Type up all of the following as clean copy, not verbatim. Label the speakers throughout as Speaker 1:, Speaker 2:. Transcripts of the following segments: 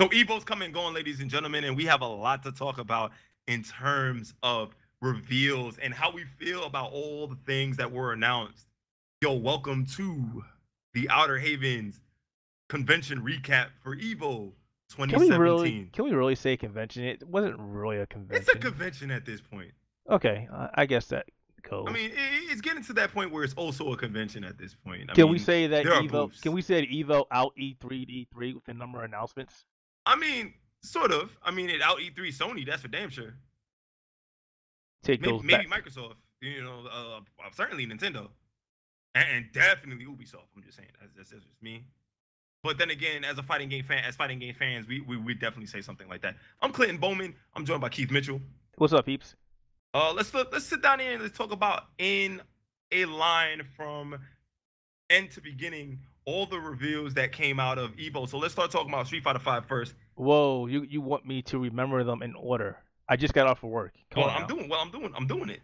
Speaker 1: So Evo's coming and going, ladies and gentlemen, and we have a lot to talk about in terms of reveals and how we feel about all the things that were announced. Yo, welcome to the Outer Havens convention recap for Evo
Speaker 2: Can we really
Speaker 1: 2017.
Speaker 2: can we really say convention? It wasn't really a
Speaker 1: It's a
Speaker 2: convention.
Speaker 1: convention at this point.
Speaker 2: Okay, I guess that
Speaker 1: I
Speaker 2: goes.
Speaker 1: mean, it's getting to that point where it's also a convention at this point. I
Speaker 2: Can we
Speaker 1: mean,
Speaker 2: say that
Speaker 1: there are
Speaker 2: Evo? Can
Speaker 1: booths.
Speaker 2: we say that Evo out E3 to E3 with the number of announcements?
Speaker 1: I mean, sort of. I mean, it out E3 Sony, that's for damn sure.
Speaker 2: Take
Speaker 1: Maybe
Speaker 2: those
Speaker 1: maybe
Speaker 2: back.
Speaker 1: Microsoft, certainly Nintendo. And definitely Ubisoft. I'm just saying, that's just me. But then again, as fighting game fans, we definitely say something like that. I'm Clinton Bowman. I'm joined by Keith Mitchell.
Speaker 2: What's up, peeps?
Speaker 1: Let's sit down here and let's talk about in a line from end to beginning all the reveals that came out of Evo. So let's start talking about Street Fighter V first.
Speaker 2: Whoa, you want me to remember them in order? I just got off of work. Come on now.
Speaker 1: I'm doing it.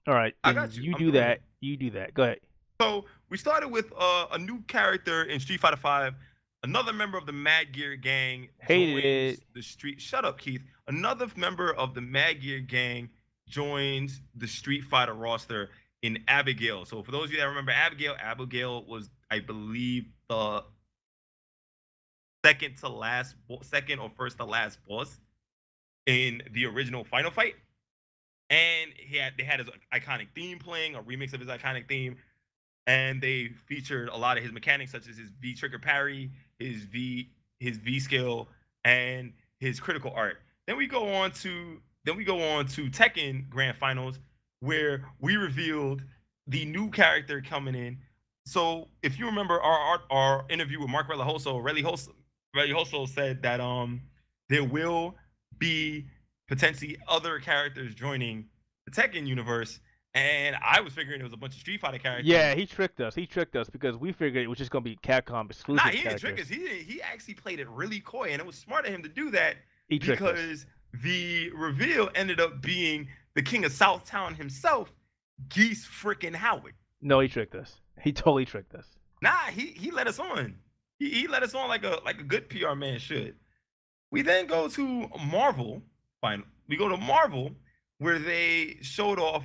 Speaker 2: All right,
Speaker 1: I
Speaker 2: then
Speaker 1: got you.
Speaker 2: you
Speaker 1: I'm
Speaker 2: do
Speaker 1: doing it.
Speaker 2: that. You do that. Go ahead.
Speaker 1: So we started with a new character in Street Fighter V. Another member of the Mad Gear gang
Speaker 2: Hated it.
Speaker 1: joins the street. Shut up, Keith. Another member of the Mad Gear gang joins the Street Fighter roster in Abigail. So for those of you that remember Abigail, Abigail was, I believe, the second or first to last boss in the original Final Fight. And they had his iconic theme playing, a remix of his iconic theme, and they featured a lot of his mechanics, such as his V trigger parry, his V skill, and his critical art. Then we go on to Tekken Grand Finals, where we revealed the new character coming in. So if you remember our interview with Mark Relihoso said that there will be potentially other characters joining the Tekken universe, and I was figuring it was a bunch of Street Fighter characters.
Speaker 2: Yeah, he tricked us. He tricked us because we figured it was just gonna be Capcom
Speaker 1: Nah,
Speaker 2: exclusive
Speaker 1: he didn't trick us.
Speaker 2: characters.
Speaker 1: He actually played it really coy, and it was smart of him to do that
Speaker 2: He tricked us.
Speaker 1: because the reveal ended up being the king of Southtown himself, Geese freaking Howard.
Speaker 2: No, he tricked us. He totally tricked us.
Speaker 1: Nah, he let us on. He let us on like a good PR man should. We then go to Marvel. Fine, we go to Marvel where they showed off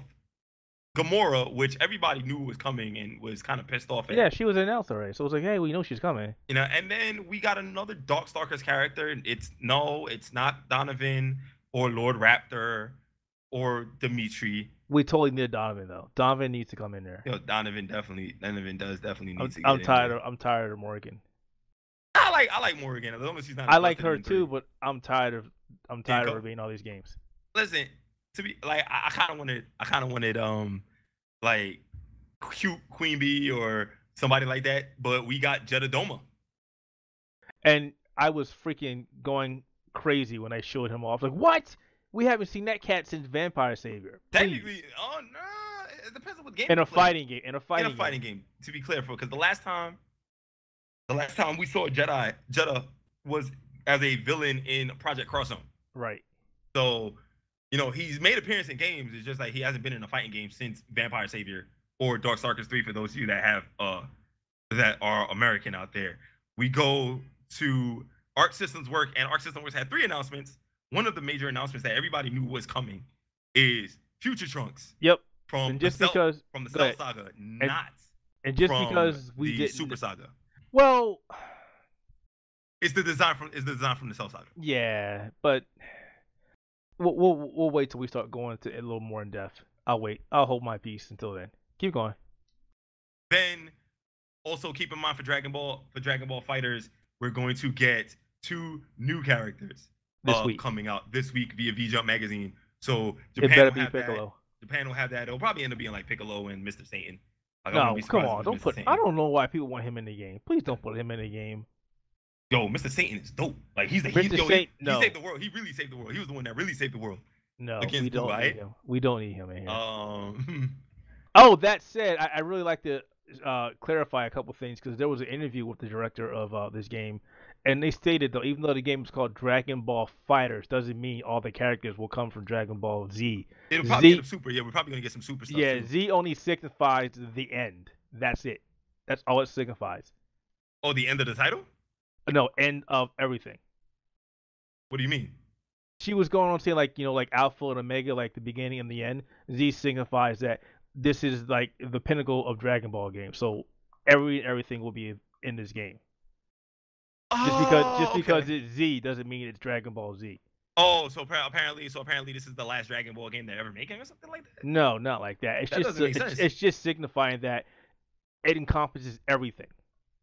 Speaker 1: Gamora, which everybody knew was coming and was kind of pissed off
Speaker 2: Yeah,
Speaker 1: at.
Speaker 2: she was announced already, so it was like, hey, we know she's coming.
Speaker 1: And then we got another Darkstalkers character. It's not Donovan or Lord Raptor or Dimitri.
Speaker 2: We totally need Donovan though. Donovan needs to come in there.
Speaker 1: Donovan does definitely need
Speaker 2: I'm,
Speaker 1: to
Speaker 2: I'm
Speaker 1: get in
Speaker 2: tired
Speaker 1: there.
Speaker 2: of I'm tired of Morgan.
Speaker 1: I like Morgan as long as she's
Speaker 2: I
Speaker 1: not
Speaker 2: like
Speaker 1: busted
Speaker 2: her
Speaker 1: in three.
Speaker 2: too, but I'm tired of
Speaker 1: Yeah,
Speaker 2: her being all these games.
Speaker 1: listen, to be like I kind of wanted like cute Queen Bee or somebody like that, but we got Jedah Doma.
Speaker 2: And I was freaking going crazy when I showed him off. Like, what? We haven't seen that cat since Vampire Savior. Please.
Speaker 1: Technically, oh no, it depends on what game
Speaker 2: In
Speaker 1: you
Speaker 2: a
Speaker 1: play.
Speaker 2: fighting game. In a
Speaker 1: In a
Speaker 2: fighting
Speaker 1: fighting
Speaker 2: game.
Speaker 1: game, to be clear, because the last time we saw Jedah was as a villain in Project Crosszone.
Speaker 2: Right.
Speaker 1: So, he's made appearance in games. It's just like he hasn't been in a fighting game since Vampire Savior or Darkstalkers 3 for those of you that have that are American out there. We go to Arc Systems Work, and Arc Systems Works had 3 announcements. One of the major announcements that everybody knew was coming is Future Trunks
Speaker 2: Yep.
Speaker 1: from
Speaker 2: And
Speaker 1: the
Speaker 2: just because
Speaker 1: Cell Saga,
Speaker 2: and,
Speaker 1: not
Speaker 2: and just
Speaker 1: from
Speaker 2: because we
Speaker 1: the
Speaker 2: didn't
Speaker 1: Super Saga.
Speaker 2: well
Speaker 1: It's the design from the Cell Saga.
Speaker 2: yeah, but we'll wait till we start going to a little more in depth. I'll wait. I'll hold my peace until then. Keep going.
Speaker 1: Then also keep in mind for Dragon Ball Fighters, we're going to get 2 new characters
Speaker 2: This week.
Speaker 1: coming out this week via V Jump magazine. So
Speaker 2: It
Speaker 1: Japan
Speaker 2: better
Speaker 1: will
Speaker 2: be
Speaker 1: have
Speaker 2: Piccolo.
Speaker 1: that. Japan will have that. It'll probably end up being like Piccolo and Mr. Satan. Like I wouldn't
Speaker 2: No,
Speaker 1: be
Speaker 2: come
Speaker 1: surprised if
Speaker 2: on.
Speaker 1: it was
Speaker 2: Don't
Speaker 1: Mr.
Speaker 2: put I
Speaker 1: Satan.
Speaker 2: don't know why people want him in the game. Please don't put him in the game.
Speaker 1: Yo, Mr. Satan is dope. Like he
Speaker 2: No.
Speaker 1: saved the world. He really saved the world. He was the one that really saved the world
Speaker 2: No, we
Speaker 1: against Blue,
Speaker 2: don't need
Speaker 1: right?
Speaker 2: him. We don't need him in here. Oh, that said, I really like to clarify a couple things because there was an interview with the director of this game, and they stated though even though the game is called Dragon Ball Fighters, doesn't mean all the characters will come from Dragon Ball Z.
Speaker 1: It'll probably get
Speaker 2: Z,
Speaker 1: a super. Yeah, we're probably gonna get some super stuff
Speaker 2: yeah,
Speaker 1: too.
Speaker 2: Z only signifies the end. That's it. That's all it signifies.
Speaker 1: Oh, the end of the title?
Speaker 2: No, end of everything.
Speaker 1: What do you mean?
Speaker 2: She was going on saying like like Alpha and Omega, like the beginning and the end. Z signifies that this is like the pinnacle of Dragon Ball game. So everything will be in this game. Just
Speaker 1: Oh,
Speaker 2: because
Speaker 1: okay.
Speaker 2: it's Z doesn't mean it's Dragon Ball Z.
Speaker 1: Oh, apparently this is the last Dragon Ball game they're ever making or something like that.
Speaker 2: No, not like that.
Speaker 1: That doesn't make sense.
Speaker 2: It's just signifying that it encompasses everything.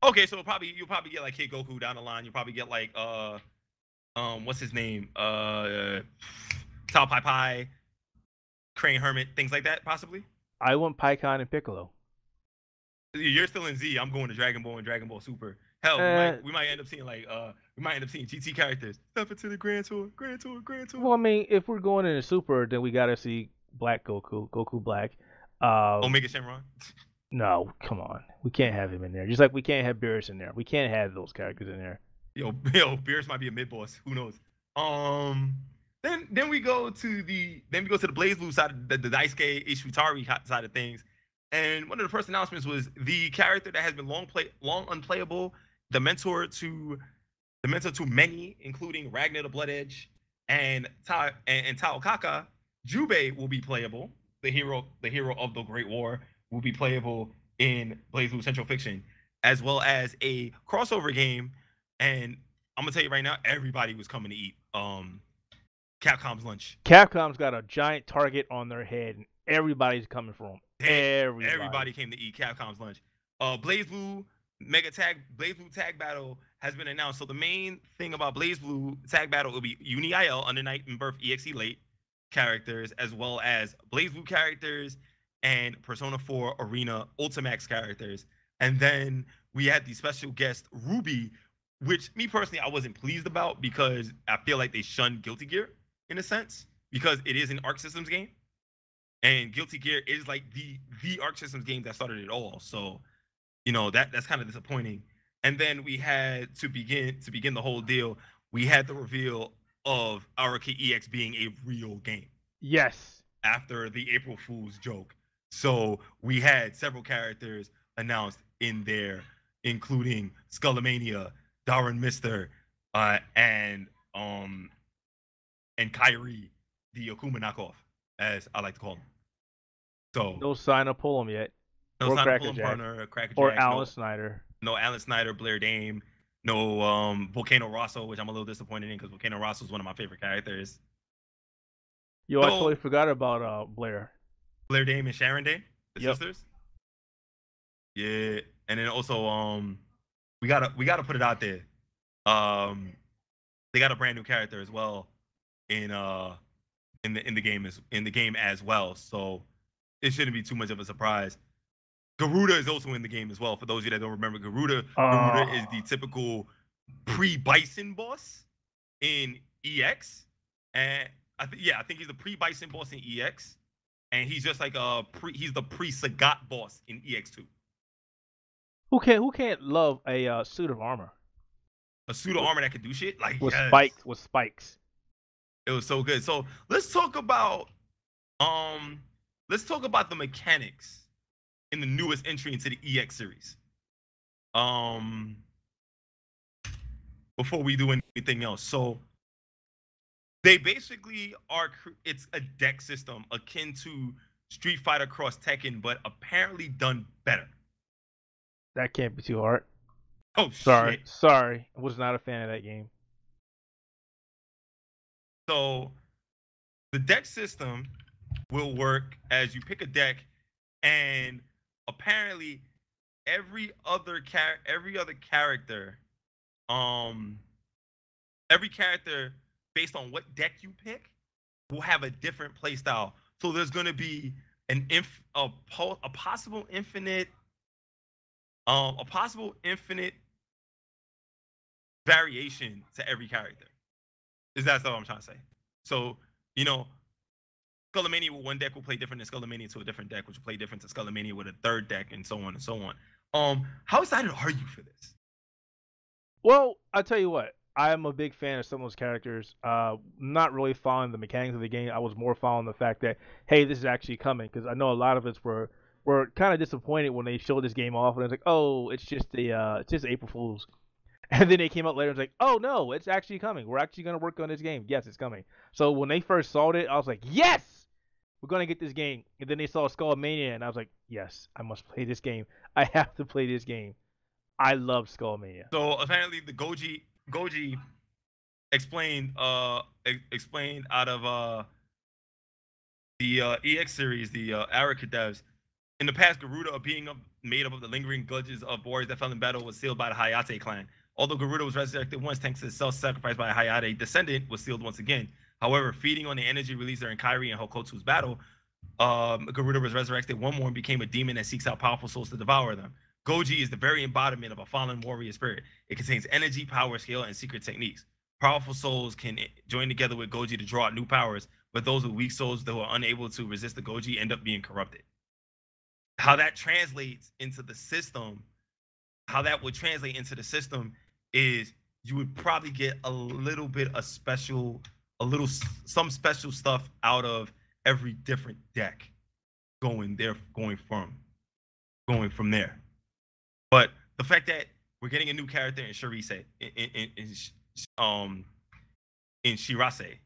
Speaker 1: Okay, so you'll probably get like Kid Goku down the line. You'll probably get like what's his name? Tao Pai Pai, Crane Hermit, things like that, possibly.
Speaker 2: I want Pycon and Piccolo.
Speaker 1: You're still in Z. I'm going to Dragon Ball and Dragon Ball Super. Hell, we might end up seeing GT characters. Step into the Grand Tour.
Speaker 2: Well, I mean, if we're going into Super, then we gotta see Black Goku Black.
Speaker 1: Omega Shenron.
Speaker 2: No, come on. We can't have him in there. Just like we can't have Beerus in there. We can't have those characters in there.
Speaker 1: Yo, Beerus might be a mid boss. Who knows? Then we go to the Blazblue side, the Daisuke Ishitari side of things. And one of the first announcements was the character that has been long unplayable, the mentor to many, including Ragnar the Blood Edge and Tao Kaka. Jubei will be playable. The hero of the Great War will be playable in Blazblue Central Fiction, as well as a crossover game. And I'm gonna tell you right now, everybody was coming to eat Capcom's lunch.
Speaker 2: Capcom's got a giant target on their head, and everybody's coming for them.
Speaker 1: Everybody came to eat Capcom's lunch. Blazblue Tag Battle has been announced. So the main thing about Blazblue Tag Battle will be Uni-IL, Under Night and Birth EXE Late characters, as well as Blazblue characters and Persona 4 Arena Ultimax characters. And then we had the special guest Ruby, which me personally I wasn't pleased about because I feel like they shunned Guilty Gear in a sense because it is an Arc Systems game. And Guilty Gear is like the Arc Systems game that started it all. So, that's kind of disappointing. And then we had to begin the whole deal, we had the reveal of Araki EX being a real game.
Speaker 2: Yes.
Speaker 1: After the April Fool's joke. So we had several characters announced in there, including Skullomania, Darren Mister, and Kyrie, the Akuma knockoff, as I like to call him. So
Speaker 2: no sign of Pullum yet.
Speaker 1: No sign of Pullum partner, Crackerjack.
Speaker 2: Or Alan Snyder.
Speaker 1: No Alan Snyder, Blair Dame. No Volcano Rosso, which I'm a little disappointed in because Volcano Rosso is one of my favorite characters.
Speaker 2: Yo, I totally forgot about Blair.
Speaker 1: Blair Dame and Sharon Dame, the sisters. Yeah, and then also we gotta put it out there. They got a brand new character as well in the game as well. So it shouldn't be too much of a surprise. Garuda is also in the game as well. For those of you that don't remember, Garuda is the typical pre-Bison boss in EX, and I think he's the pre-Bison boss in EX, and he's just like he's the pre-Sagat boss in EX2.
Speaker 2: Who can't love a suit of armor?
Speaker 1: A suit of armor that can do shit like
Speaker 2: with spikes.
Speaker 1: It was so good. So let's talk about the mechanics in the newest entry into the EX series. Before we do anything else, so they basically it's a deck system akin to Street Fighter Cross Tekken, but apparently done better.
Speaker 2: That can't be too hard.
Speaker 1: Oh,
Speaker 2: sorry.
Speaker 1: Shit.
Speaker 2: Sorry. I was not a fan of that game.
Speaker 1: So the deck system will work as you pick a deck, and apparently every character based on what deck you pick will have a different play style. So there's going to be a possible infinite variation to every character. Is that what I'm trying to say? So, Skullomania with one deck will play different than Skullomania to a different deck, which will play different to Skullomania with a third deck, and so on and so on. How excited are you for this?
Speaker 2: Well, I'll tell you what. I am a big fan of some of those characters. Not really following the mechanics of the game. I was more following the fact that, hey, this is actually coming, because I know a lot of us were kind of disappointed when they showed this game off, and it's like, oh, it's just April Fool's. And then they came out later and was like, oh no, it's actually coming. We're actually going to work on this game. Yes, it's coming. So when they first saw it, I was like, yes, we're going to get this game. And then they saw Skullmania, and I was like, yes, I must play this game. I have to play this game. I love Skullmania.
Speaker 1: So apparently the Goji explained out of the EX series, the Arika devs. In the past, Garuda, being made up of the lingering grudges of warriors that fell in battle, was sealed by the Hayate clan. Although Garuda was resurrected once thanks to his self-sacrifice by a Hayate descendant, was sealed once again. However, feeding on the energy released during Kairi and Hokotu's battle, Garuda was resurrected one more and became a demon that seeks out powerful souls to devour them. Goji is the very embodiment of a fallen warrior spirit. It contains energy, power, skill, and secret techniques. Powerful souls can join together with Goji to draw out new powers, but those with weak souls that are unable to resist the Goji end up being corrupted. How that translates into the system, is you would probably get a little bit of some special stuff out of every different deck going from there. But the fact that we're getting a new character in Shirase, in Shirase,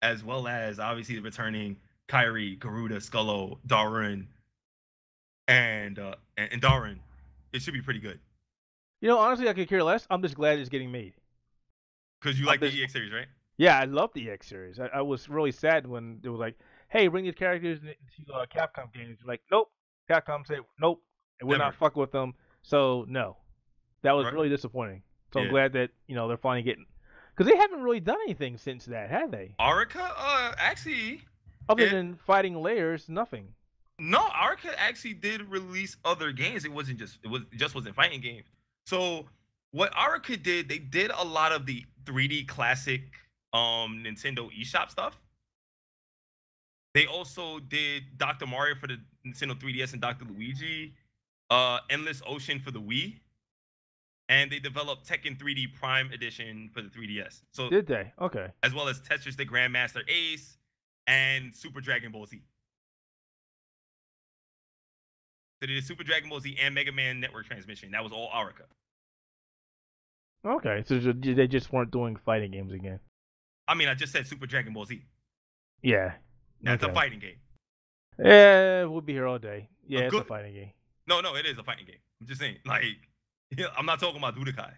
Speaker 1: as well as obviously returning Kairi, Garuda, Skullo, Darun, and Darun, it should be pretty good.
Speaker 2: You know, honestly, I could care less. I'm just glad it's getting made.
Speaker 1: Because you like the EX series, right?
Speaker 2: Yeah, I love the EX series. I was really sad when it was like, hey, bring these characters into Capcom games. Like, nope. Capcom said, nope, and we're not fucking with them. So, no. That was really disappointing. So I'm glad that, they're finally getting... Because they haven't really done anything since that, have they?
Speaker 1: Arika? Actually...
Speaker 2: Other than fighting layers, nothing.
Speaker 1: No, Arika actually did release other games. It just wasn't fighting games. So what Arika did, they did a lot of the 3D classic Nintendo eShop stuff. They also did Dr. Mario for the Nintendo 3DS and Dr. Luigi, Endless Ocean for the Wii, and they developed Tekken 3D Prime Edition for the 3DS. So
Speaker 2: did they? Okay.
Speaker 1: As well as Tetris the Grandmaster Ace and Super Dragon Ball Z. So they did Super Dragon Ball Z and Mega Man Network Transmission. That was all Arika.
Speaker 2: Okay, so they just weren't doing fighting games again.
Speaker 1: I mean, I just said Super Dragon Ball Z.
Speaker 2: Yeah.
Speaker 1: That's a fighting game.
Speaker 2: Yeah, we'll be here all day. Yeah, it's a fighting game.
Speaker 1: No, it is a fighting game. I'm just saying, like, I'm not talking about Budokai.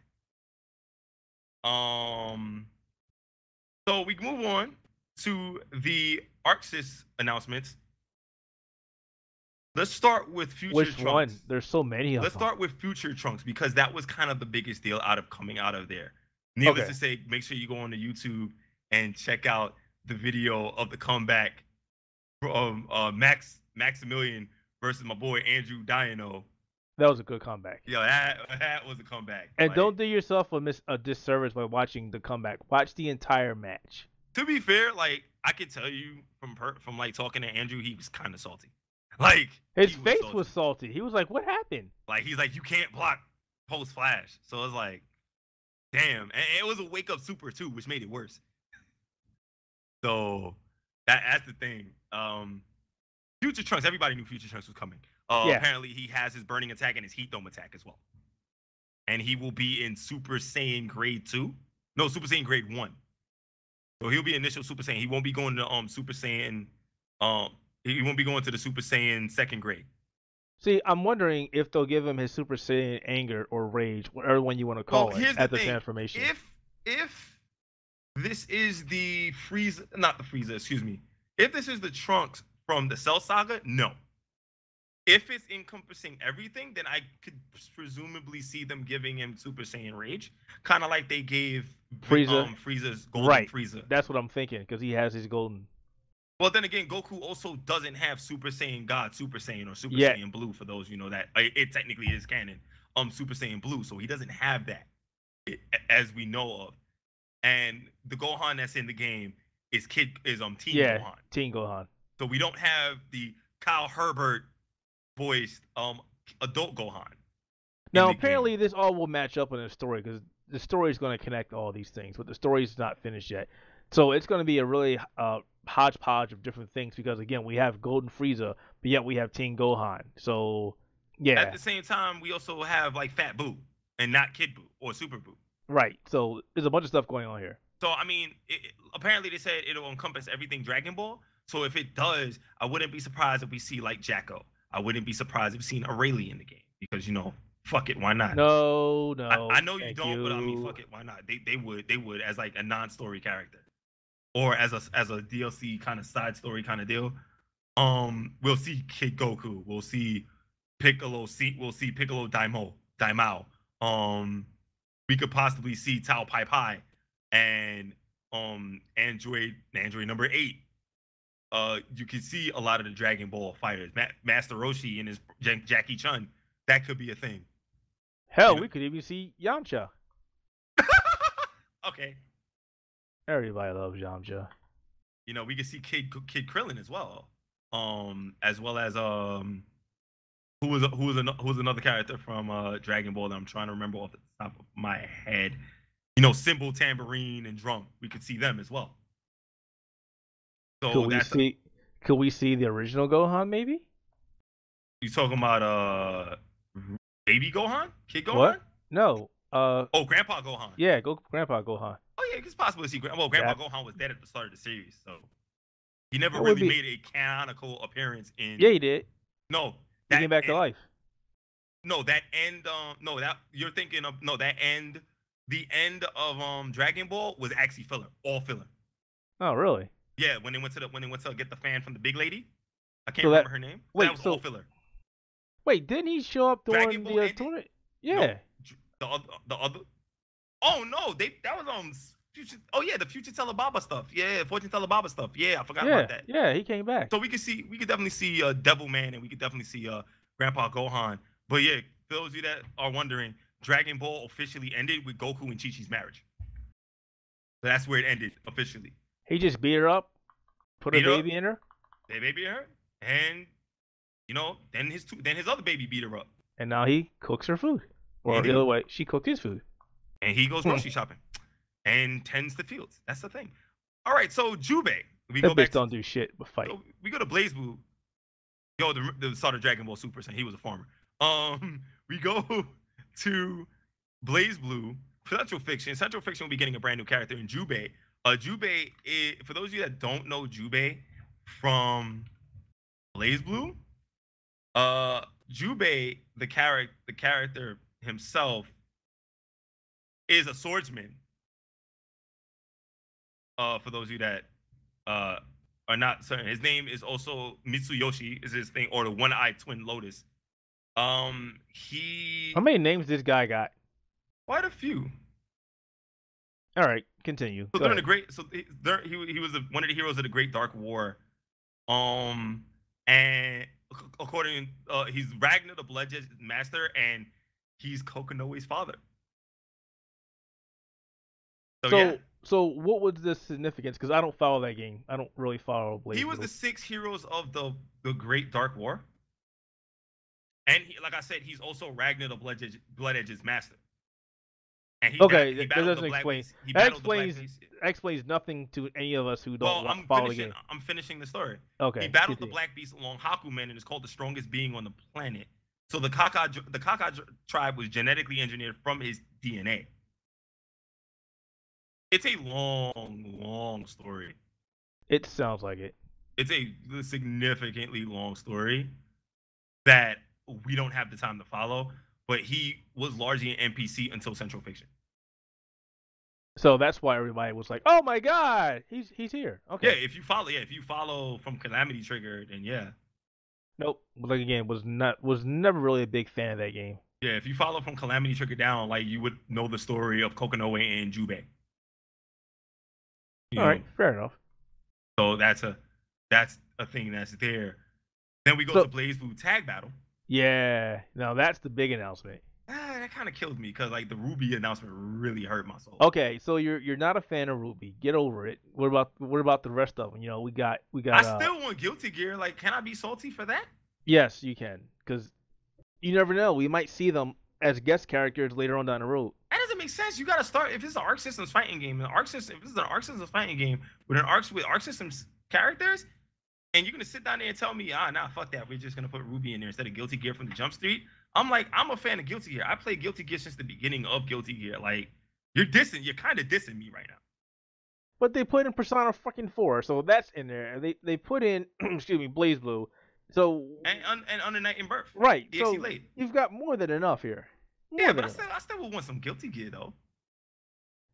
Speaker 1: So we move on to the ArcSys announcements. Let's start with Future Trunks.
Speaker 2: Which one? There's so many of them.
Speaker 1: Let's start with Future Trunks because that was kind of the biggest deal coming out of there. Needless to say, make sure you go on to YouTube and check out the video of the comeback from Maximilian versus my boy Andrew Diano.
Speaker 2: That was a good comeback.
Speaker 1: Yeah, that was a comeback.
Speaker 2: And don't do yourself a disservice by watching the comeback. Watch the entire match.
Speaker 1: To be fair, like I can tell you from like talking to Andrew, he was kind of salty. Like
Speaker 2: his face was salty. He was like, "What happened?"
Speaker 1: Like he's like, "You can't block post flash." So it was like, damn. And it was a wake up super too, which made it worse. So that's the thing. Future Trunks, everybody knew Future Trunks was coming. Apparently he has his burning attack and his heat dome attack as well. And he will be in Super Saiyan Grade 2. No, Super Saiyan Grade 1. So he'll be initial Super Saiyan. He won't be going to Super Saiyan he won't be going to the Super Saiyan 2nd grade.
Speaker 2: See, I'm wondering if they'll give him his Super Saiyan anger or rage, whatever one you want to call it, at the transformation.
Speaker 1: If this is the Frieza, not the Frieza, excuse me. If this is the Trunks from the Cell Saga, no. If it's encompassing everything, then I could presumably see them giving him Super Saiyan Rage, kind of like they gave Frieza's Golden Frieza.
Speaker 2: That's what I'm thinking, because he has his golden.
Speaker 1: Well, then again, Goku also doesn't have Super Saiyan God, Super Saiyan, or Super Saiyan Blue. For those that it technically is canon, Super Saiyan Blue, so he doesn't have that, as we know of. And the Gohan that's in the game is Teen Gohan.
Speaker 2: Teen Gohan.
Speaker 1: So we don't have the Kyle Herbert voiced adult Gohan.
Speaker 2: Now apparently this all will match up in the story because the story is going to connect all these things, but the story is not finished yet. So it's going to be a really hodgepodge of different things because again we have Golden Frieza, but yet we have Teen Gohan. So yeah.
Speaker 1: At the same time, we also have like Fat Boo and not Kid Boo or Super Boo.
Speaker 2: Right. So there's a bunch of stuff going on here.
Speaker 1: So I mean, apparently they said it'll encompass everything Dragon Ball. So if it does, I wouldn't be surprised if we see like Jacko. I wouldn't be surprised if we seen Aurelie in the game because fuck it, why not?
Speaker 2: No,
Speaker 1: I
Speaker 2: no.
Speaker 1: know you
Speaker 2: Thank
Speaker 1: don't, but I mean,
Speaker 2: you.
Speaker 1: fuck it, why not? They would as like a non-story character or as a DLC kind of side story kind of deal. We'll see Kid Goku. We'll see Piccolo. We'll see Piccolo Daimao. We could possibly see Tao Pai Pai and Android number 8. You can see a lot of the Dragon Ball fighters. Master Roshi and his Jackie Chun. That could be a thing.
Speaker 2: Hell, we could even see Yamcha.
Speaker 1: Okay.
Speaker 2: Everybody loves Yamcha.
Speaker 1: We could see Kid Krillin as well. As well as who was another character from Dragon Ball that I'm trying to remember off the top of my head. Cymbal, tambourine, and drum. We could see them as well. So
Speaker 2: could we see the original Gohan maybe?
Speaker 1: You talking about baby Gohan? Kid Gohan?
Speaker 2: What? No.
Speaker 1: Grandpa Gohan.
Speaker 2: Yeah, Grandpa Gohan.
Speaker 1: Oh yeah, it's possible to see Grandpa Gohan was dead at the start of the series, so he never really made a canonical appearance in.
Speaker 2: Yeah, he did.
Speaker 1: No,
Speaker 2: he came back to life.
Speaker 1: No, that end. No, that you're thinking of. No, that end. The end of Dragon Ball was actually filler, all filler.
Speaker 2: Oh really?
Speaker 1: Yeah, when they went to get the fan from the big lady, I can't remember her name. That was all filler.
Speaker 2: Wait, didn't he show up during the tournament? Yeah.
Speaker 1: No, the other. Oh no, that was Future. Oh yeah, the Future Telebaba stuff. Yeah, Fortune Telebaba stuff. Yeah, I forgot about that.
Speaker 2: Yeah, he came back.
Speaker 1: So we could definitely see Devil Man, and we could definitely see Grandpa Gohan. But yeah, for those of you that are wondering, Dragon Ball officially ended with Goku and Chi-Chi's marriage. So that's where it ended officially.
Speaker 2: He just beat her up, put a baby in her.
Speaker 1: They baby in her, and then his other baby beat her up.
Speaker 2: And now he cooks her food, or the other way, she cooked his food.
Speaker 1: And he goes grocery shopping and tends the fields. That's the thing. All right, so Jubei.
Speaker 2: Don't do shit but fight.
Speaker 1: So we go to Blazblue. Yo, the start of Dragon Ball Super, and he was a farmer. We go to Blazblue. Central Fiction. Central Fiction will be getting a brand new character in Jubei. Jubei, for those of you that don't know Jubei from Blazblue, Jubei, the character himself, is a swordsman. For those of you that are not certain, his name is also Mitsuyoshi. Is his thing, or the One-Eyed Twin Lotus. How
Speaker 2: many names this guy got?
Speaker 1: Quite a few.
Speaker 2: All right, continue.
Speaker 1: So during he was one of the heroes of the Great Dark War. And according, he's Ragnar the Blooded Master, and he's Kokonoe's father.
Speaker 2: So what was the significance? Because I don't follow that game. I don't really follow Blazblue.
Speaker 1: He was the 6 heroes of the Great Dark War. And like I said, he's also Ragnar the Bloodedge's master. And
Speaker 2: that doesn't explain. That explains nothing to any of us who don't follow the game.
Speaker 1: I'm finishing the story.
Speaker 2: Okay.
Speaker 1: He battled the Black Beast along Hakumen and is called the strongest being on the planet. So the Kaka tribe was genetically engineered from his DNA. It's a long, long story.
Speaker 2: It sounds like it.
Speaker 1: It's a significantly long story that we don't have the time to follow, but he was largely an NPC until Central Fiction.
Speaker 2: So that's why everybody was like, "Oh my God, he's here." Okay.
Speaker 1: Yeah, if you follow from Calamity Trigger, then yeah.
Speaker 2: Nope. Like again, was never really a big fan of that game.
Speaker 1: Yeah, if you follow from Calamity Trigger down, like you would know the story of Kokonoe and Jubei.
Speaker 2: All right, fair enough.
Speaker 1: So that's a thing that's there. Then we go to Blazblue Tag Battle.
Speaker 2: Yeah, now that's the big announcement.
Speaker 1: That kind of killed me because like the Ruby announcement really hurt my soul.
Speaker 2: Okay, so you're not a fan of Ruby. Get over it. What about the rest of them? We got.
Speaker 1: I still want Guilty Gear. Like, can I be salty for that?
Speaker 2: Yes, you can, because you never know. We might see them as guest characters later on down the road.
Speaker 1: That doesn't make sense. You got to start if it's an Arc Systems fighting game. If this is an Arc Systems fighting game with Arc Systems characters, and you're gonna sit down there and tell me, fuck that. We're just gonna put Ruby in there instead of Guilty Gear from the Jump Street. I'm like, I'm a fan of Guilty Gear. I played Guilty Gear since the beginning of Guilty Gear. Like, You're dissing. You're kind of dissing me right now.
Speaker 2: But they put in Persona fucking 4, so that's in there. They put in excuse me, BlazBlue. So
Speaker 1: And Under Night in Birth.
Speaker 2: right,
Speaker 1: EXE
Speaker 2: so
Speaker 1: late.
Speaker 2: you've got more than enough here. More
Speaker 1: Yeah,
Speaker 2: than
Speaker 1: but
Speaker 2: enough.
Speaker 1: I still would want some Guilty Gear though.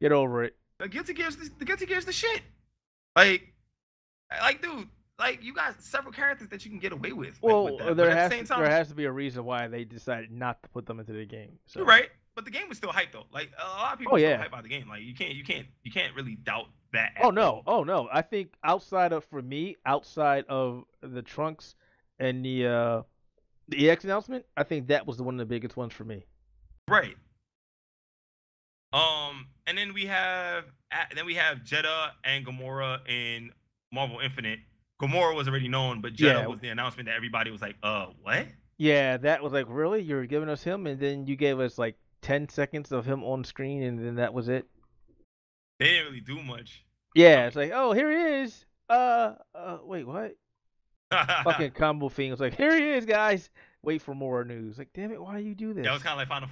Speaker 2: Get over it.
Speaker 1: The Guilty Gear's the shit. Dude, like you got several characters that you can get away with.
Speaker 2: Well,
Speaker 1: with that.
Speaker 2: there
Speaker 1: But at
Speaker 2: has
Speaker 1: the same time,
Speaker 2: there has to be a reason why they decided not to put them into the game. So.
Speaker 1: you're right. But the game was still hype though. Like a lot of people still hype about the game. Like you can't really doubt that.
Speaker 2: Oh no. I think outside of the Trunks and the EX announcement, I think that was one of the biggest ones for me.
Speaker 1: Right. And then we have Jedah and Gamora in Marvel Infinite. Gamora was already known, but Jedah was the announcement that everybody was like, what?
Speaker 2: Yeah, that was like, really? You're giving us him, and then you gave us like 10 seconds of him on screen, and then that was it.
Speaker 1: They didn't really do much.
Speaker 2: Yeah, it's like, oh, here he is. Wait, what? Fucking combo thing. It's like, here he is, guys. Wait for more news. Like, damn it, why do you do this?
Speaker 1: That was kind of like Final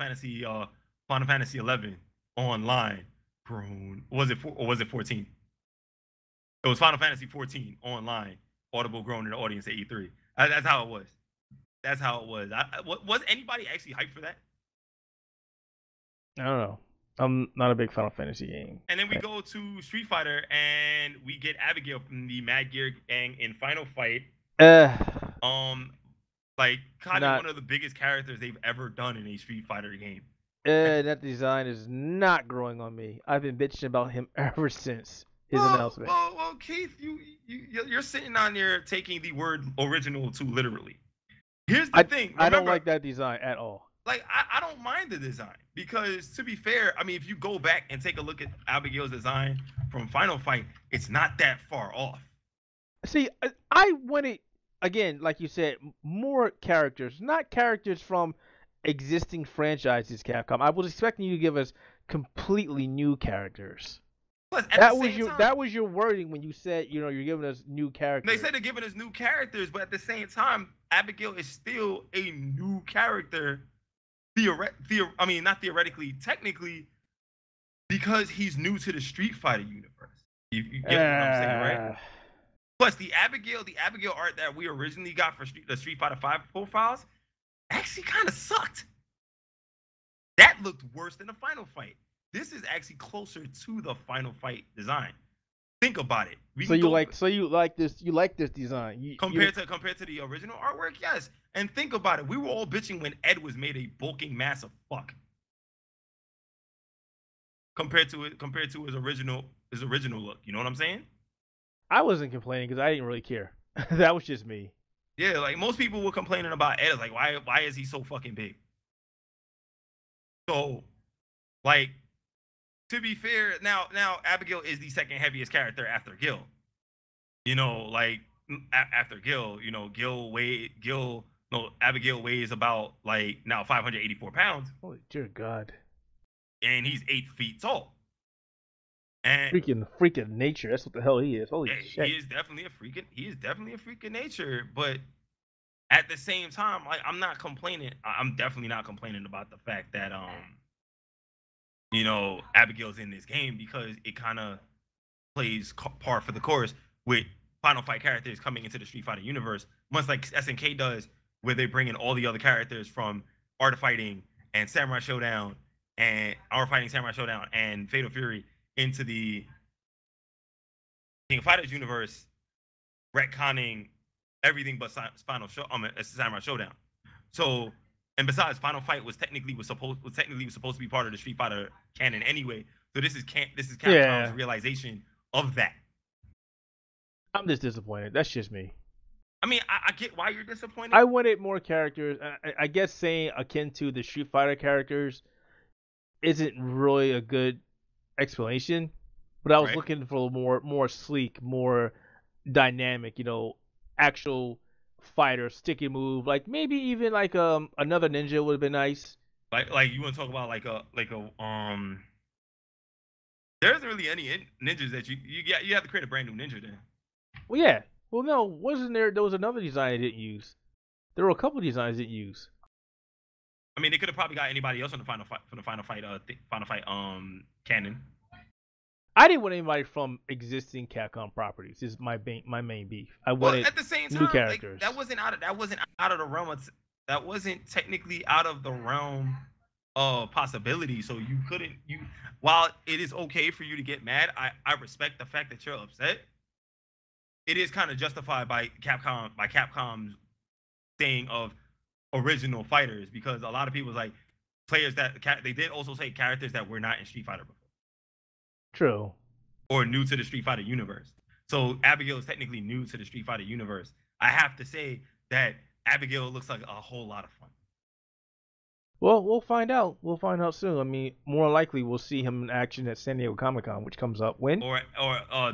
Speaker 1: Fantasy 11 online. Grown. Was it 14? It was Final Fantasy 14 online. Audible grown in the audience at E3. That's how it was. That's how it was. Was anybody actually hyped for that?
Speaker 2: I don't know. I'm not a big Final Fantasy game.
Speaker 1: And then we go to Street Fighter, and we get Abigail from the Mad Gear Gang in Final Fight. Like kind of one of the biggest characters they've ever done in a Street Fighter game.
Speaker 2: That design is not growing on me. I've been bitching about him ever since his announcement.
Speaker 1: Well, Keith, you're sitting on there taking the word original too literally. Here's the thing. Remember,
Speaker 2: I don't like that design at all.
Speaker 1: Like, I don't mind the design because, to be fair, I mean, if you go back and take a look at Abigail's design from Final Fight, it's not that far off.
Speaker 2: See, I wanted, again, like you said, more characters, not characters from existing franchises, Capcom. I was expecting you to give us completely new characters.
Speaker 1: Plus,
Speaker 2: that was your wording when you said, you're giving us new characters.
Speaker 1: They said they're giving us new characters, but at the same time, Abigail is still a new character. I mean, not theoretically, technically, because he's new to the Street Fighter universe. You get what I'm saying, right? Plus, the Abigail art that we originally got for the Street Fighter 5 profiles actually kind of sucked. That looked worse than the Final Fight. This is actually closer to the Final Fight design. Think about it.
Speaker 2: You like this design
Speaker 1: compared to the original artwork? Yes. And think about it. We were all bitching when Ed was made a bulking mass of fuck. Compared to his original look. You know what I'm saying?
Speaker 2: I wasn't complaining because I didn't really care. That was just me.
Speaker 1: Yeah, like most people were complaining about Ed. Like, why is he so fucking big? So, like, to be fair, now Abigail is the second heaviest character after Gil. After Gil, Abigail weighs about now 584 pounds.
Speaker 2: Holy dear God.
Speaker 1: And he's 8 feet tall. And
Speaker 2: freak of nature. That's what the hell he is. Holy shit.
Speaker 1: He is definitely a freak of nature, but at the same time, like, I'm not complaining. I'm definitely not complaining about the fact that Abigail's in this game, because it kind of plays par for the course with Final Fight characters coming into the Street Fighter universe, much like SNK does, where they bring in all the other characters from Art of Fighting and Samurai Showdown and Fatal Fury into the King of Fighters universe, retconning everything but Samurai Showdown. So, and besides, Final Fight was technically supposed to be part of the Street Fighter canon anyway. So this is Capcom's realization of that.
Speaker 2: I'm just disappointed. That's just me.
Speaker 1: I mean, I get why you're disappointed.
Speaker 2: I wanted more characters. I guess saying akin to the Street Fighter characters isn't really a good explanation, but I was looking for more sleek, more dynamic, actual fighter, sticky move, like maybe even like another ninja would have been nice.
Speaker 1: Like you want to talk about there isn't really any ninjas that you have to create a brand new ninja then.
Speaker 2: Well, yeah. Well, no, wasn't there? There was another design I didn't use. There were a couple designs I didn't use.
Speaker 1: I mean, they could have probably got anybody else on the final fight canon.
Speaker 2: I didn't want anybody from existing Capcom properties. This is my main beef. I wanted
Speaker 1: at the same time,
Speaker 2: new characters.
Speaker 1: Like, that wasn't out of the realm. That wasn't technically out of the realm of possibility. So you couldn't while it is okay for you to get mad, I respect the fact that you're upset. It is kind of justified by Capcom's saying of original fighters, because a lot of people was like players that they did also say characters that were not in Street Fighter before.
Speaker 2: True.
Speaker 1: Or new to the Street Fighter universe. So Abigail is technically new to the Street Fighter universe. I have to say that Abigail looks like a whole lot of fun.
Speaker 2: Well, we'll find out. We'll find out soon. I mean, more likely we'll see him in action at San Diego Comic-Con, which comes up when?
Speaker 1: Or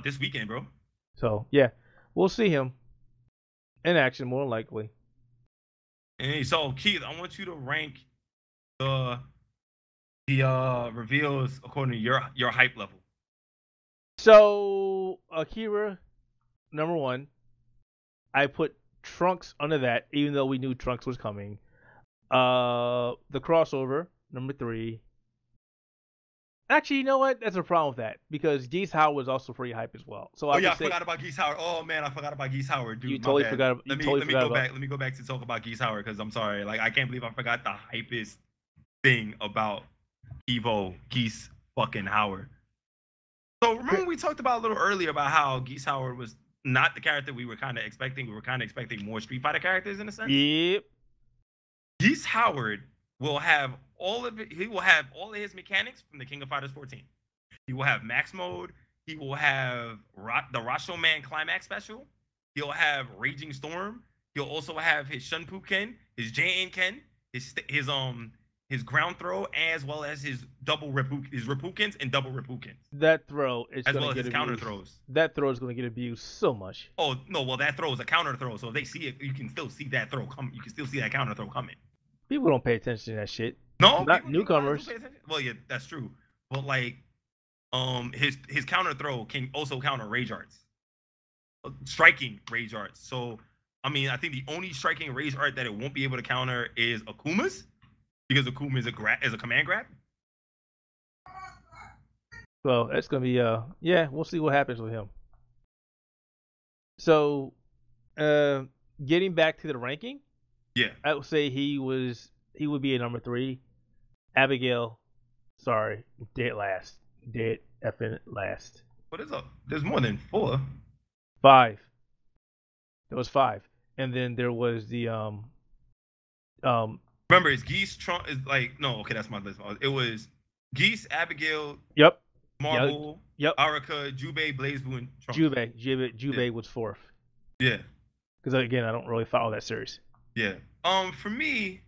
Speaker 1: this weekend, bro.
Speaker 2: So, yeah. We'll see him in action, more likely.
Speaker 1: And so, Keith, I want you to rank the reveals according to your hype level.
Speaker 2: So, Akira, number 1. I put Trunks under that, even though we knew Trunks was coming. The crossover, number 3. Actually, you know what? That's a problem with that, because Geese Howard was also pretty hype as well. So
Speaker 1: I forgot about Geese Howard. Oh man, I forgot about Geese Howard, dude.
Speaker 2: You totally forgot.
Speaker 1: Let me go back to talk about Geese Howard, because I'm sorry. Like, I can't believe I forgot the hypest thing about EVO, Geese fucking Howard. So remember we talked about a little earlier about how Geese Howard was not the character we were kind of expecting. We were kind of expecting more Street Fighter characters in a sense.
Speaker 2: Yep.
Speaker 1: Geese Howard will have all of it. He will have all of his mechanics from the King of Fighters 14. He will have max mode. He will have the Rasho Man Climax Special. He'll have Raging Storm. He'll also have his Shunpu Ken, his J-Aim Ken, his ground throw, as well as his his Rippukens and double Rippukens.
Speaker 2: That throw is
Speaker 1: as well as his counter throws.
Speaker 2: That throw is going to get abused so much.
Speaker 1: Oh no! Well, that throw is a counter throw, so if they see it, you can still see that throw come. You can still see that counter throw coming.
Speaker 2: People don't pay attention to that shit.
Speaker 1: No,
Speaker 2: not newcomers.
Speaker 1: Well, yeah, that's true. But like, his counter throw can also counter rage arts, striking rage arts. So I mean, I think the only striking rage art that it won't be able to counter is Akuma's, because Akuma is a command grab.
Speaker 2: Well, that's gonna be yeah, we'll see what happens with him. So, getting back to the ranking.
Speaker 1: Yeah,
Speaker 2: I would say he would be a number 3. Abigail, sorry, dead effing last.
Speaker 1: What is up? There's more than 4.
Speaker 2: 5. There was 5, and then there was the
Speaker 1: Remember, it's Geese, Trump is like no. Okay, that's my list. It was Geese, Abigail.
Speaker 2: Yep.
Speaker 1: Marvel.
Speaker 2: Yep.
Speaker 1: Arika, Jubei, Blazblue, and Trunks.
Speaker 2: Jubei was 4th.
Speaker 1: Yeah.
Speaker 2: Because again, I don't really follow that series.
Speaker 1: Yeah. For me,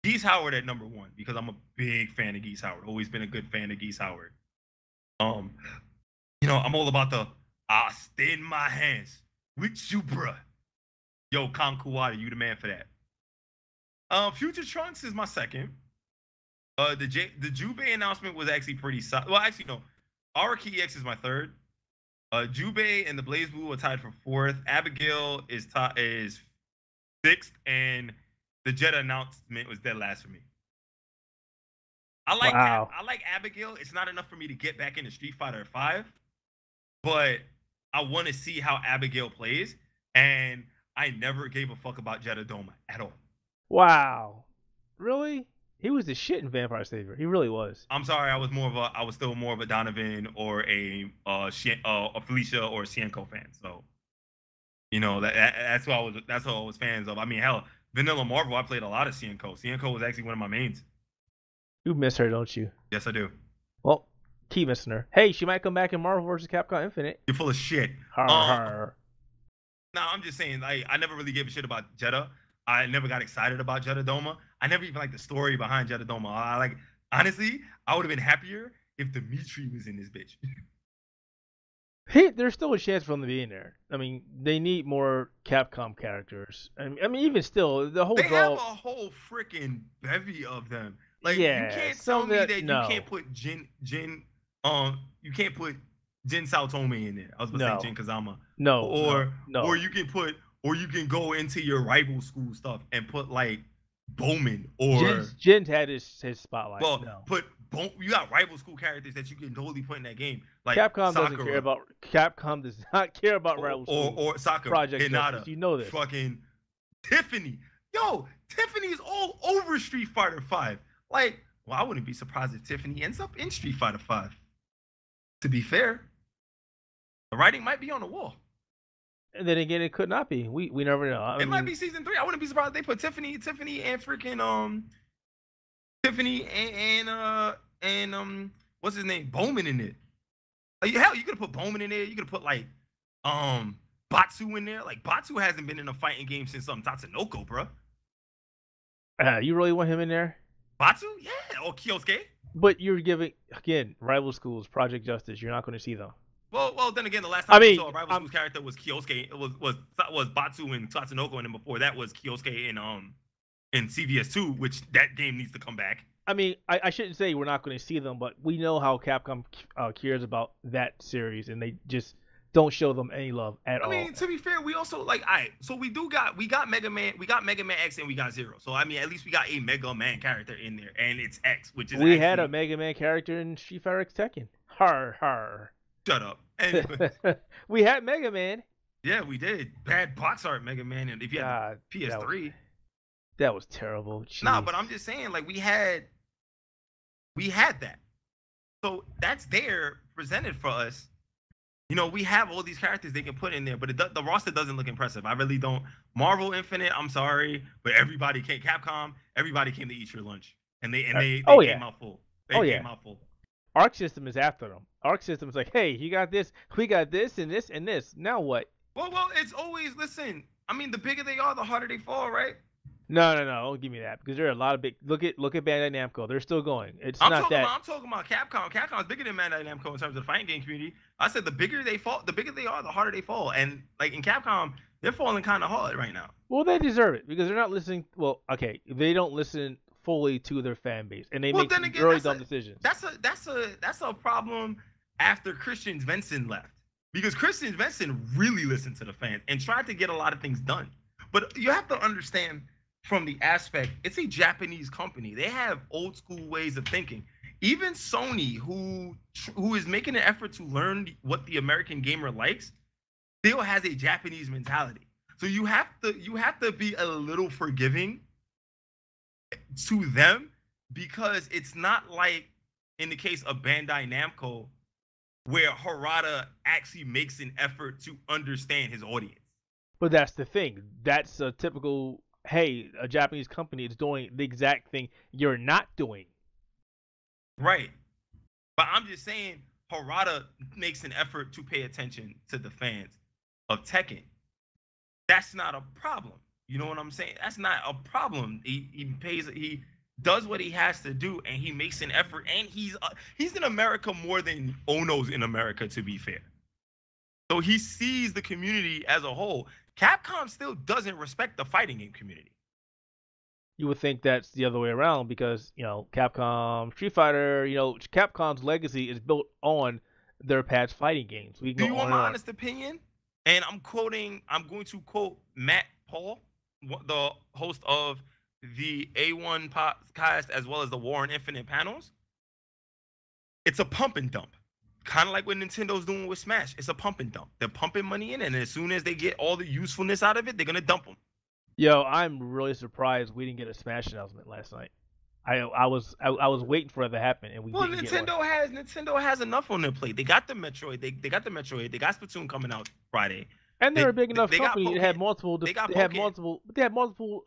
Speaker 1: Geese Howard at number 1, because I'm a big fan of Geese Howard. Always been a good fan of Geese Howard. You know, I'm all about I stay in my hands with you, bruh. Yo, Kankuwada, you the man for that. Future Trunks is my 2nd. The Jubei announcement was actually pretty solid. Well, actually, no. Araki EX is my 3rd. Jubei and the Blazblue are tied for 4th. Abigail is 6th, and the Jedah announcement was dead last for me. I like Abigail. It's not enough for me to get back into Street Fighter 5, but I want to see how Abigail plays, and I never gave a fuck about Jedah Doma at all.
Speaker 2: Wow, really? He was the shit in Vampire Savior. He really was.
Speaker 1: I'm sorry, I was still more of a Donovan or a Felicia or a Cienko fan. So, you know, that's who I was fans of. I mean, hell, Vanilla Marvel, I played a lot of Cienko. Cienko was actually one of my mains.
Speaker 2: You miss her, don't you?
Speaker 1: Yes, I do.
Speaker 2: Well, keep missing her. Hey, she might come back in Marvel vs. Capcom Infinite.
Speaker 1: You're full of shit.
Speaker 2: Nah,
Speaker 1: I'm just saying, I never really gave a shit about Jedah. I never got excited about Jedah Doma. I never even liked the story behind Jedah Doma. Honestly, I would have been happier if Dimitri was in this bitch.
Speaker 2: Hey, there's still a chance for them to be in there. I mean, they need more Capcom characters. I mean, even still, the whole
Speaker 1: they have a whole freaking bevy of them. Like,
Speaker 2: yeah,
Speaker 1: you can't tell me that you can't put Jin you can't put Jin Saotome in there. I was about to say Jin Kazama.
Speaker 2: No.
Speaker 1: Or you can go into your rival school stuff and put like Bowman or
Speaker 2: Jin's had his spotlight.
Speaker 1: well,
Speaker 2: No.
Speaker 1: you got rival school characters that you can totally put in that game, like
Speaker 2: Capcom doesn't care
Speaker 1: Sakura
Speaker 2: about. Capcom does not care about rival schools.
Speaker 1: or Sakura,
Speaker 2: Project Justice.
Speaker 1: Hinata,
Speaker 2: You know this.
Speaker 1: fucking Tiffany. Yo, Tiffany is all over Street Fighter V. Like, well, I wouldn't be surprised if Tiffany ends up in Street Fighter V. To be fair, the writing might be on the wall.
Speaker 2: And then again, it could not be. We never know.
Speaker 1: It might be season 3. I wouldn't be surprised if they put Tiffany and freaking Tiffany and what's his name, Bowman in it. Like, hell, you could have put Bowman in there. You could have put like Batsu in there. Like Batsu hasn't been in a fighting game since Tatsunoko, bro.
Speaker 2: You really want him in there?
Speaker 1: Batsu, yeah, or Kyosuke.
Speaker 2: But you're giving again rival schools, Project Justice. You're not going to see them.
Speaker 1: Well, then again, the last time we saw a rival school's character was Kyosuke. It was Batsu and Tatsunoko, and then before that was Kyosuke in CVS2, which that game needs to come back.
Speaker 2: I mean, I shouldn't say we're not going to see them, but we know how Capcom cares about that series, and they just don't show them any love at all.
Speaker 1: I mean, to be fair, we also like, all right, so we got Mega Man, Mega Man X, and we got Zero. So I mean, at least we got a Mega Man character in there, and it's X, which is
Speaker 2: we had a Mega Man character in Street Fighter X Tekken. Har har.
Speaker 1: Shut up. Anyway.
Speaker 2: We had Mega Man.
Speaker 1: Yeah, we did. Bad box art Mega Man, and if you had PS3,
Speaker 2: that was terrible. Jeez.
Speaker 1: Nah, but I'm just saying, like we had that, so that's there presented for us. You know, we have all these characters they can put in there, but the roster doesn't look impressive. I really don't. Marvel Infinite, I'm sorry, but everybody came. Capcom, everybody came to eat your lunch, and they came out full. They came out full.
Speaker 2: Arc System is after them. Arc System is like, hey, you got this, we got this, and this, and this. Now what?
Speaker 1: Well, it's always, listen. I mean, the bigger they are, the harder they fall, right?
Speaker 2: No, don't give me that, because there are a lot of big. Look at Bandai Namco. They're still going.
Speaker 1: I'm talking about Capcom. Capcom is bigger than Bandai Namco in terms of the fighting game community. I said the bigger they fall, the bigger they are, the harder they fall. And like in Capcom, they're falling kind of hard right now.
Speaker 2: Well, they deserve it because they're not listening. Well, okay, they don't listen fully to their fan base, and they make really dumb decisions.
Speaker 1: That's a problem after Christian Vincent left, because Christian Vincent really listened to the fans and tried to get a lot of things done. But you have to understand, from the aspect, it's a Japanese company. They have old school ways of thinking. Even Sony, who is making an effort to learn what the American gamer likes, still has a Japanese mentality. So you have to be a little forgiving to them, because it's not like in the case of Bandai Namco, where Harada actually makes an effort to understand his audience.
Speaker 2: But that's the thing. That's a typical, hey, a Japanese company is doing the exact thing you're not doing.
Speaker 1: Right. But I'm just saying, Harada makes an effort to pay attention to the fans of Tekken. That's not a problem. You know what I'm saying? That's not a problem. He does what he has to do, and he makes an effort, and he's in America more than Ono's in America, to be fair. So he sees the community as a whole. Capcom still doesn't respect the fighting game community.
Speaker 2: You would think that's the other way around, because, you know, Capcom, Street Fighter, you know, Capcom's legacy is built on their past fighting games.
Speaker 1: Do you want my honest opinion? And I'm going to quote Matt Paul, the host of the A1 podcast as well as the War and Infinite panels. It's a pump and dump. Kind of like what Nintendo's doing with Smash. It's a pump and dump. They're pumping money in, and as soon as they get all the usefulness out of it, they're going to dump them.
Speaker 2: Yo, I'm really surprised we didn't get a Smash announcement last night. I was waiting for it to happen, and we didn't get one.
Speaker 1: Nintendo has enough on their plate. They got the Metroid. They got the Metroid. They got Splatoon coming out Friday.
Speaker 2: And they're a big enough company. They had multiple. They had multiple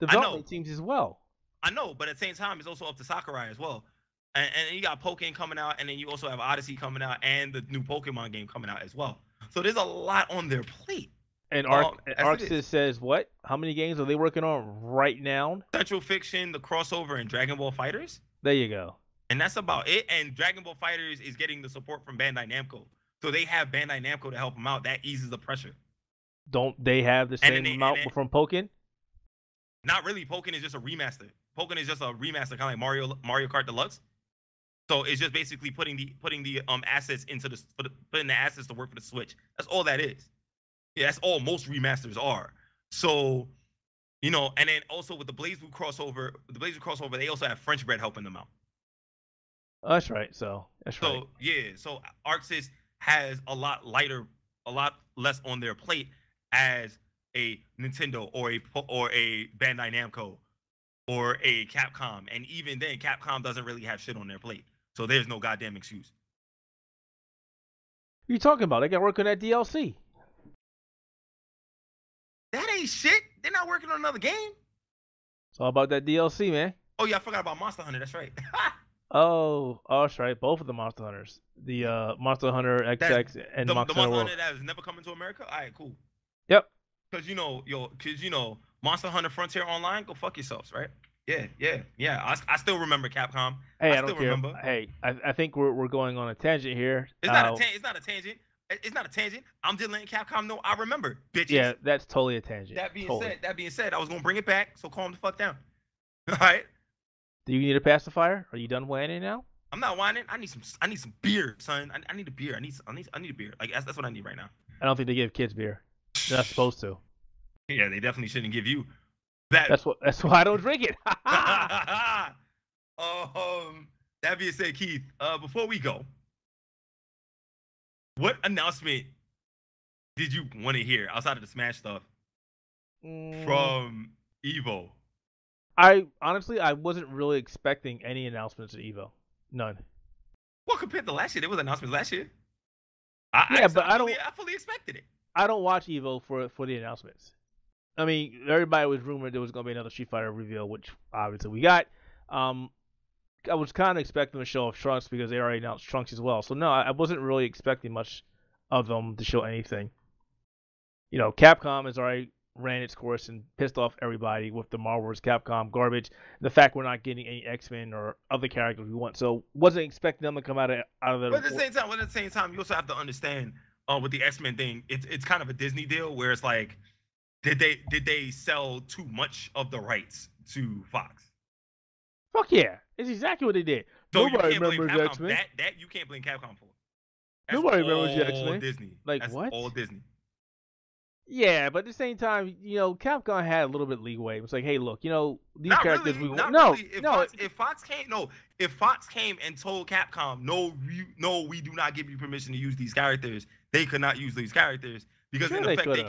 Speaker 2: development teams as well.
Speaker 1: I know, but at the same time, it's also up to Sakurai as well. And you got Pokken coming out, and then you also have Odyssey coming out, and the new Pokemon game coming out as well. So there's a lot on their plate.
Speaker 2: And ArcSys says what? How many games are they working on right now?
Speaker 1: Central Fiction, the crossover, and Dragon Ball FighterZ.
Speaker 2: There you go.
Speaker 1: And that's about it. And Dragon Ball FighterZ is getting the support from Bandai Namco. So they have Bandai Namco to help them out. That eases the pressure.
Speaker 2: Don't they have the same amount from Pokken?
Speaker 1: Not really. Pokken is just a remaster. Pokken is just a remaster, kind of like Mario Kart Deluxe. So it's just basically putting the assets putting the assets to work for the Switch. That's all that is. Yeah, that's all most remasters are. So You know, and then also with the Blazblue crossover, they also have French bread helping them out.
Speaker 2: Oh, that's right. So that's right.
Speaker 1: So yeah, so Arxis has a lot less on their plate as a Nintendo or a Bandai Namco or a Capcom, and even then, Capcom doesn't really have shit on their plate. So there's no goddamn excuse.
Speaker 2: What are you talking about? They got work on that DLC.
Speaker 1: That ain't shit. They're not working on another game.
Speaker 2: It's all about that DLC, man.
Speaker 1: Oh yeah, I forgot about Monster Hunter. That's right.
Speaker 2: Oh, that's right. Both of the Monster Hunters, the Monster Hunter XX and
Speaker 1: the
Speaker 2: Monster
Speaker 1: Monster
Speaker 2: Hunter
Speaker 1: Hunter that has never coming to America. All right, cool.
Speaker 2: Yep.
Speaker 1: Because Monster Hunter Frontier Online, go fuck yourselves, right? Yeah. I still remember Capcom.
Speaker 2: Hey,
Speaker 1: I still remember.
Speaker 2: Hey, I think we're going on a tangent here.
Speaker 1: It's not a tangent. It's not a tangent. I'm just letting Capcom know I remember, bitches.
Speaker 2: Yeah, that's totally a tangent.
Speaker 1: That being said, I was gonna bring it back, so calm the fuck down. All right.
Speaker 2: Do you need a pacifier? Are you done whining now?
Speaker 1: I'm not whining. I need some beer, son. I need a beer. I need a beer. Like that's what I need right now.
Speaker 2: I don't think they give kids beer. They're not supposed to.
Speaker 1: Yeah, they definitely shouldn't give you that.
Speaker 2: That's why I don't drink it.
Speaker 1: That being said, Keith, before we go, what announcement did you want to hear outside of the Smash stuff from EVO?
Speaker 2: I wasn't really expecting any announcements at EVO. None.
Speaker 1: Well, compared to last year, there was announcements last year.
Speaker 2: I
Speaker 1: fully expected it.
Speaker 2: I don't watch EVO for the announcements. I mean, everybody was rumored there was going to be another Street Fighter reveal, which obviously we got. I was kind of expecting to show off Trunks because they already announced Trunks as well. So no, I wasn't really expecting much of them to show anything. You know, Capcom has already ran its course and pissed off everybody with the Marvel vs. Capcom garbage. The fact we're not getting any X-Men or other characters we want, so wasn't expecting them to come out of the.
Speaker 1: But at the same time, you also have to understand with the X-Men thing, it's kind of a Disney deal where it's like, did they sell too much of the rights to Fox?
Speaker 2: Fuck yeah, it's exactly what they did.
Speaker 1: So
Speaker 2: nobody remembers X-Men.
Speaker 1: That you can't blame Capcom for.
Speaker 2: Nobody remembers the X-Men.
Speaker 1: Disney.
Speaker 2: Like
Speaker 1: That's
Speaker 2: what?
Speaker 1: All Disney.
Speaker 2: Yeah, but at the same time, you know, Capcom had a little bit of leeway. It was like, hey, look, you know, these
Speaker 1: not
Speaker 2: characters
Speaker 1: really,
Speaker 2: we want.
Speaker 1: If Fox came and told Capcom, no, we do not give you permission to use these characters. They could not use these characters because in effect they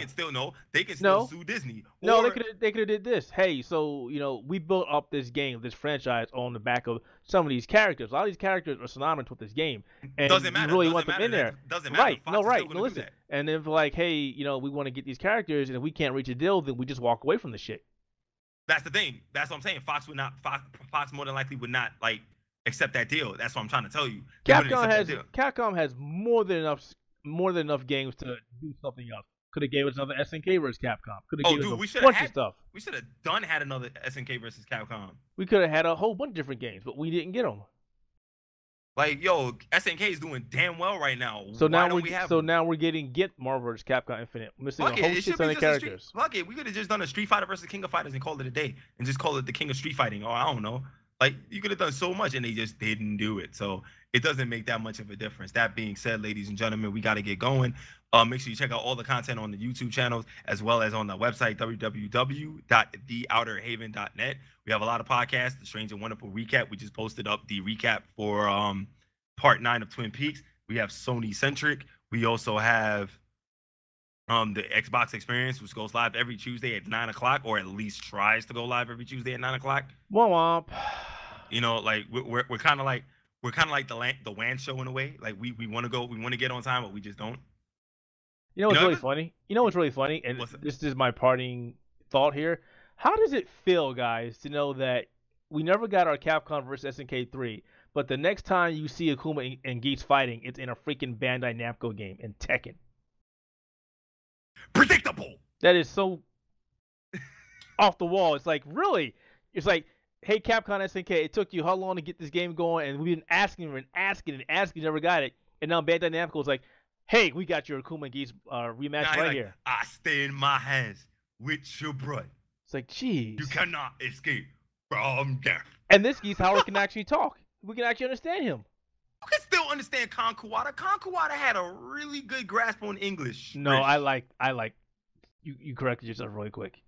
Speaker 1: can still sue Disney.
Speaker 2: No, they could have did this. Hey, so you know, we built up this game, this franchise on the back of some of these characters. A lot of these characters are synonymous with this game, and
Speaker 1: doesn't matter.
Speaker 2: You really want them in there.
Speaker 1: Doesn't matter.
Speaker 2: Right? No, right. No, listen. And if like, hey, you know, we want to get these characters, and if we can't reach a deal, then we just walk away from the shit.
Speaker 1: That's the thing. That's what I'm saying. Fox more than likely would not like accept that deal. That's what I'm trying to tell you.
Speaker 2: Capcom has more than enough games to do something else. Could have gave us another SNK versus Capcom. Could have given us a bunch of stuff.
Speaker 1: We should have had another SNK versus Capcom.
Speaker 2: We could have had a whole bunch of different games, but we didn't get them.
Speaker 1: Like, yo, SNK is doing damn well right now.
Speaker 2: So now we're getting Marvel vs. Capcom Infinite. We're missing a whole shit ton of characters.
Speaker 1: Fuck it, we could have just done a Street Fighter versus King of Fighters and called it a day, and just call it the King of Street Fighting. Or I don't know. Like, you could have done so much, and they just didn't do it. So it doesn't make that much of a difference. That being said, ladies and gentlemen, we got to get going. Make sure you check out all the content on the YouTube channels, as well as on the website, www.theouterhaven.net. We have a lot of podcasts. The Strange and Wonderful Recap. We just posted up the recap for Part 9 of Twin Peaks. We have Sony Centric. We also have the Xbox Experience, which goes live every Tuesday at 9 o'clock, or at least tries to go live every Tuesday at 9 o'clock.
Speaker 2: Womp.
Speaker 1: You know, like we're kind of like the WAN show in a way. Like we want to get on time, but we just don't.
Speaker 2: You know what's really funny? You know what's really funny? And this is my parting thought here. How does it feel, guys, to know that we never got our Capcom vs. SNK 3, but the next time you see Akuma and Geese fighting, it's in a freaking Bandai Namco game in Tekken?
Speaker 1: Predictable.
Speaker 2: That is so off the wall. It's like, really? It's like, hey, Capcom SNK, it took you how long to get this game going? And we've been asking, never got it. And now Bandai Namco is like, hey, we got your Akuma and Geese rematch here.
Speaker 1: I stay in my hands with your blood.
Speaker 2: It's like, geez.
Speaker 1: You cannot escape from death.
Speaker 2: And this Geese Howard can actually talk. We can actually understand him.
Speaker 1: You can still understand Kon Kuwata. Kon Kuwata had a really good grasp on English.
Speaker 2: No, I like. You corrected yourself really quick.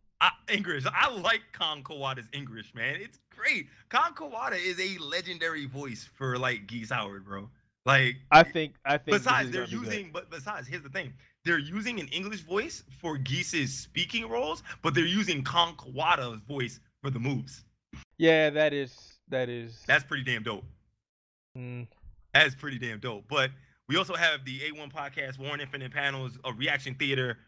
Speaker 1: English. I like Kon Kawada's English, man. It's great. Kon Kawada is a legendary voice for like Geese Howard, bro. Like,
Speaker 2: I think this
Speaker 1: besides
Speaker 2: is
Speaker 1: they're
Speaker 2: gonna be good.
Speaker 1: using, but besides, here's the thing: they're using an English voice for Geese's speaking roles, but they're using Kon Kawada's voice for the moves.
Speaker 2: Yeah, that is.
Speaker 1: That's pretty damn dope. That's pretty damn dope. But we also have the A1 podcast, Warren Infinite panels, a reaction theater,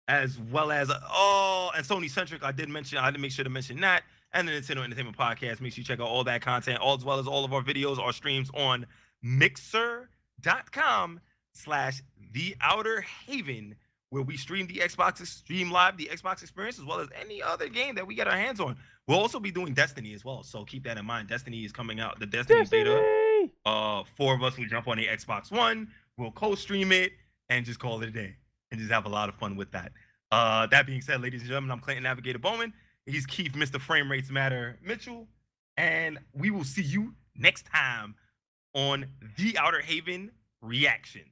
Speaker 1: as well as and Sony Centric. I did make sure to mention that, and the Nintendo Entertainment Podcast. Make sure you check out all that content, as well as all of our videos, our streams on Mixer.com/The Outer Haven, where we stream live the Xbox experience, as well as any other game that we get our hands on. We'll also be doing Destiny as well, so keep that in mind. Destiny is coming out, the Destiny beta. 4 of us will jump on the Xbox One. We'll co-stream it and just call it a day and just have a lot of fun with that. That being said, ladies and gentlemen, I'm Clayton Navigator Bowman. He's Keith, Mr. Frame Rates Matter Mitchell, and we will see you next time on the Outer Haven Reactions.